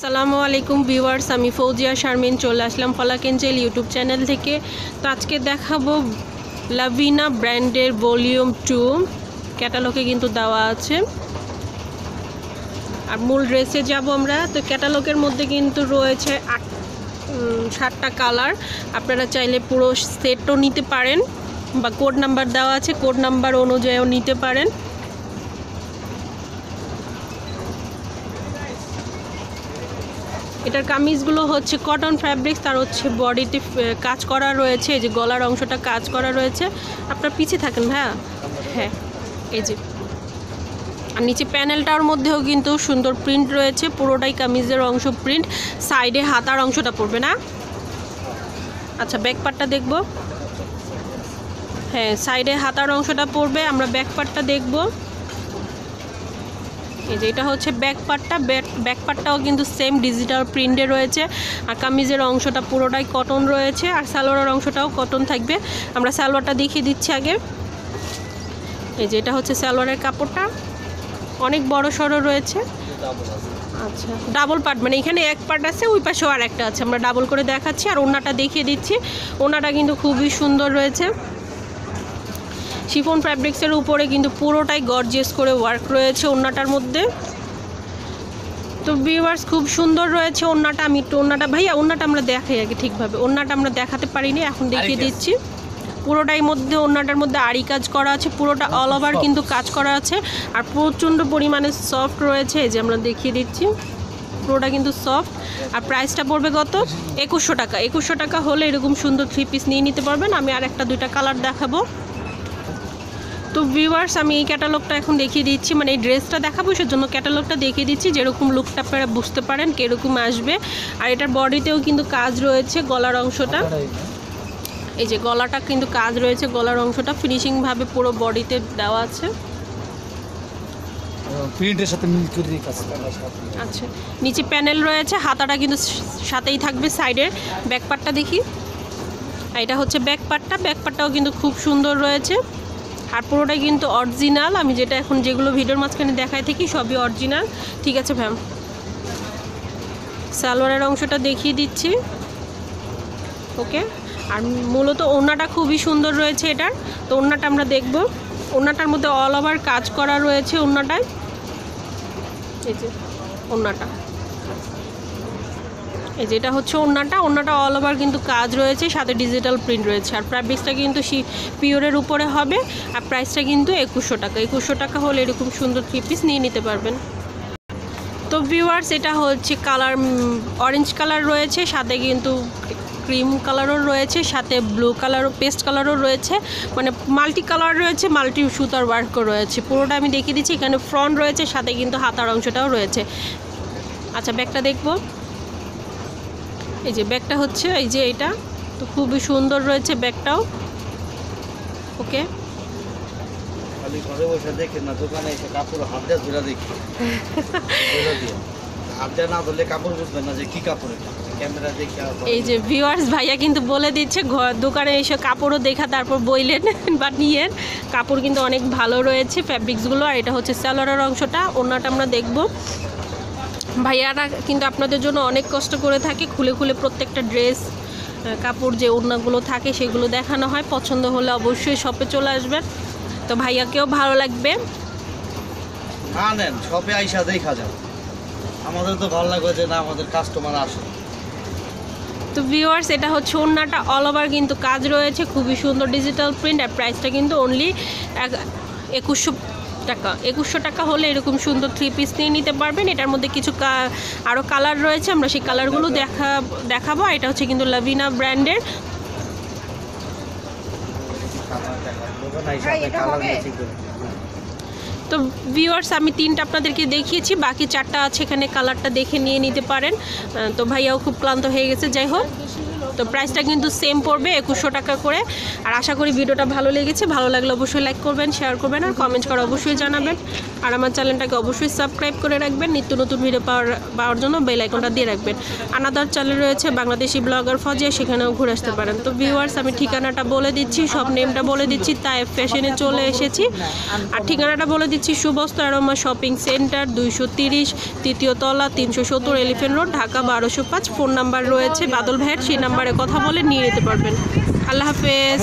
আসসালামু আলাইকুম ভিউয়ার্স, আমি ফৌজিয়া শারমিন চলে আসলাম ফলাক এঞ্জেল ইউটিউব চ্যানেল থেকে। তো আজকে দেখাবো লাভিনা ব্র্যান্ডের ভলিউম 2 ক্যাটালগে কিন্তু দেওয়া আছে। আর মূল ড্রেসে যাব আমরা। তো ক্যাটালগের মধ্যে কিন্তু রয়েছে 7টা কালার। আপনারা চাইলে পুরো সেটও নিতে পারেন বা কোড নাম্বার দেওয়া আছে, কোড নাম্বার অনুযায়ীও নিতে পারেন। এটার কামিজগুলো হচ্ছে কটন ফ্যাব্রিক্স, তার হচ্ছে বডিতে কাজ করা রয়েছে, এই যে গলার অংশটা কাজ করা রয়েছে। আপনার পিছে থাকেন ভাইয়া, হ্যাঁ এই যে। আর নিচে প্যানেলটার মধ্যেও কিন্তু সুন্দর প্রিন্ট রয়েছে, পুরোটাই কামিজের অংশ প্রিন্ট। সাইডে হাতার অংশটা পড়বে না। আচ্ছা ব্যাক পার্টটা দেখব। হ্যাঁ সাইডে হাতার অংশটা পড়বে। আমরা ব্যাক পার্টটা দেখব। এই যে এটা হচ্ছে ব্যাক পার্টটা। ব্যাক পার্টটাও কিন্তু সেম ডিজিটাল প্রিন্টে রয়েছে। আর কামিজের অংশটা পুরোটাই কটন রয়েছে, আর সালোয়ারের অংশটাও কটন থাকবে। আমরা সালোয়ারটা দেখিয়ে দিচ্ছি আগে। এই যে এটা হচ্ছে সালোয়ারের কাপড়টা, অনেক বড় সড়ো রয়েছে। আচ্ছা ডাবল পার্ট, মানে এখানে এক পার্ট আছে, ওই পাশেও আর একটা আছে। আমরা ডাবল করে দেখাচ্ছি। আর ওড়নাটা দেখিয়ে দিচ্ছি। ওড়নাটা কিন্তু খুবই সুন্দর রয়েছে, শিফন ফ্যাব্রিক্সের উপরে কিন্তু পুরোটাই গর্জিয়াস করে ওয়ার্ক রয়েছে ওড়নাটার মধ্যে। তো ভিউয়ার্স খুব সুন্দর রয়েছে ওড়নাটা। আমি একটু ওড়নাটা ভাইয়া ওড়নাটা আমরা দেখাই আগে ঠিকভাবে। ওড়নাটা আমরা দেখাতে পারিনি, এখন দেখিয়ে দিচ্ছি। পুরোটাই মধ্যে ওড়নাটার মধ্যে আড়ি কাজ করা আছে, পুরোটা অল ওভার কিন্তু কাজ করা আছে। আর প্রচণ্ড পরিমাণে সফট রয়েছে, এই যে আমরা দেখিয়ে দিচ্ছি। পুরোটা কিন্তু সফট। আর প্রাইসটা পড়বে কত? 2100 টাকা। 2100 টাকা হলে এরকম সুন্দর 3 পিস নিয়ে নিতে পারবেন। আমি আর একটা 2টা কালার দেখাবো। তো ভিউয়ার্স আমি এই ক্যাটালগটা এখন দেখিয়ে দিচ্ছি, মানে এই ড্রেসটা দেখাবো সেজন্য ক্যাটালগটা দেখিয়ে দিচ্ছি, যেরকম লুকটা আপনারা বুঝতে পারেন কীরকম আসবে। আর এটার বডিতেও কিন্তু কাজ রয়েছে, গলার অংশটা এই যে গলাটা কিন্তু কাজ রয়েছে, গলার অংশটা ফিনিশিংভাবে পুরো বডিতে দেওয়া আছে। প্রিন্টের সাথে মিল করে দিয়ে কাজ। আচ্ছা নিচে প্যানেল রয়েছে, হাতাটা কিন্তু সাথেই থাকবে। সাইডের ব্যাক পার্টটা দেখি। এটা হচ্ছে ব্যাক পার্টটা। ব্যাক পার্টটাও কিন্তু খুব সুন্দর রয়েছে। আর পুরোটাই কিন্তু অরিজিনাল। আমি যেটা এখন যেগুলো ভিডিওর মাঝখানে দেখাই থাকি সবই অরিজিনাল। ঠিক আছে ম্যাম, সালোয়ারের অংশটা দেখিয়ে দিচ্ছি। ওকে। আর মূলত ওড়নাটা খুবই সুন্দর রয়েছে এটার। তো ওড়নাটা আমরা দেখব। ওড়নাটার মধ্যে অল ওভার কাজ করা রয়েছে ওড়নাটায়। এই যে ওড়নাটা, এই যে এটা হচ্ছে ওড়নাটা। ওড়নাটা অল ওভার কিন্তু কাজ রয়েছে, সাথে ডিজিটাল প্রিন্ট রয়েছে। আর ফ্যাব্রিক্সটা কিন্তু পিওরের উপরে হবে। আর প্রাইসটা কিন্তু 2100 টাকা। 2100 টাকা হলে এরকম সুন্দর 3 পিস নিয়ে নিতে পারবেন। তো ভিউয়ার্স এটা হচ্ছে কালার অরেঞ্জ কালার রয়েছে, সাথে কিন্তু ক্রিম কালারও রয়েছে, সাথে ব্লু কালারও পেস্ট কালারও রয়েছে, মানে মাল্টি কালার রয়েছে, মাল্টি সুতার ওয়ার্কও রয়েছে। পুরোটা আমি দেখিয়ে দিচ্ছি। এখানে ফ্রন্ট রয়েছে, সাথে কিন্তু হাতার অংশটাও রয়েছে। আচ্ছা ব্যাকটা দেখবো। এই যে ব্যাগটা হচ্ছে এই যে এটা, তো খুবই সুন্দর রয়েছে ব্যাগটাও। ওকে। খালি ঘরে বসে দেখেন না, দোকানে এসে কাপড় হাত দিয়ে ধরে দেখি। হাত দিয়ে না ধরলে কাপড় বুঝবেন না যে কি কাপড় এটা। ক্যামেরা দেখে এই যে ভিউয়ার্স ভাইয়া কিন্তু বলে দিচ্ছে দোকানে এসে কাপড়ও দেখা তারপর বইলেন বা নিয়েন। কাপড় কিন্তু অনেক ভালো রয়েছে ফ্যাব্রিক্সগুলো। আর এটা হচ্ছে সালোয়ারের অংশটা। ওড়নাটা আমরা দেখব। ভাইয়ারা কিন্তু আপনাদের জন্য অনেক কষ্ট করে থাকে, খুলে খুলে প্রত্যেকটা ড্রেস কাপড় যে ওড়নাগুলো থাকে সেগুলো দেখানো হয়। পছন্দ হলে অবশ্যই শপে চলে আসবেন। তো ভাইয়াকেও ভালো লাগবে। না নেন শপে আইসা দেখা যাও, আমাদের তো ভালো লাগবে যে না আমাদের কাস্টমার আসে। তো ভিউয়ার্স এটা হচ্ছে ওড়নাটা, অল ওভার কিন্তু কাজ রয়েছে, খুবই সুন্দর ডিজিটাল প্রিন্ট। আর প্রাইসটা কিন্তু অনলি 2100 টাকা। 2100 টাকা হলে এরকম সুন্দর 3 পিস নিয়ে নিতে পারবেন। এটার মধ্যে কিছু আরও কালার রয়েছে, আমরা সেই কালারগুলো দেখাবো। এটা হচ্ছে কিন্তু লাভিনা ব্র্যান্ডের। তো ভিউয়ার্স আমি 3টা আপনাদেরকে দেখিয়েছি, বাকি 4টা আছে এখানে, কালারটা দেখে নিয়ে নিতে পারেন। তো ভাইয়াও খুব ক্লান্ত হয়ে গেছে। যাই হোক তো প্রাইসটা কিন্তু সেম পড়বে 2100 টাকা করে। আর আশা করি ভিডিওটা ভালো লেগেছে, ভালো লাগলে অবশ্যই লাইক করবেন, শেয়ার করবেন আর কমেন্ট করে অবশ্যই জানাবেন। আর আমার চ্যানেলটাকে অবশ্যই সাবস্ক্রাইব করে রাখবেন, নিত্য নতুন ভিডিও পাওয়ার জন্য বেল আইকনটা দিয়ে রাখবেন। আনাদার চ্যানেল রয়েছে বাংলাদেশি ব্লগার ফজিয়া, সেখানেও ঘুরে আসতে পারেন। তো ভিউয়ার্স, আমি ঠিকানাটা বলে দিচ্ছি, সব নেমটা বলে দিচ্ছি। তায়েফ ফ্যাশনে চলে এসেছি। আর ঠিকানাটা বলে দিচ্ছি, সুবস্ত অ্যারোমা শপিং সেন্টার 230 তৃতীয় তলা 370 elephant road, Dhaka 1205। Phone number রয়েছে বাদল ভাইয়ের, সেই নাম্বারে কথা বলে নিয়ে নিতে পারবেন। আল্লাহ হাফেজ।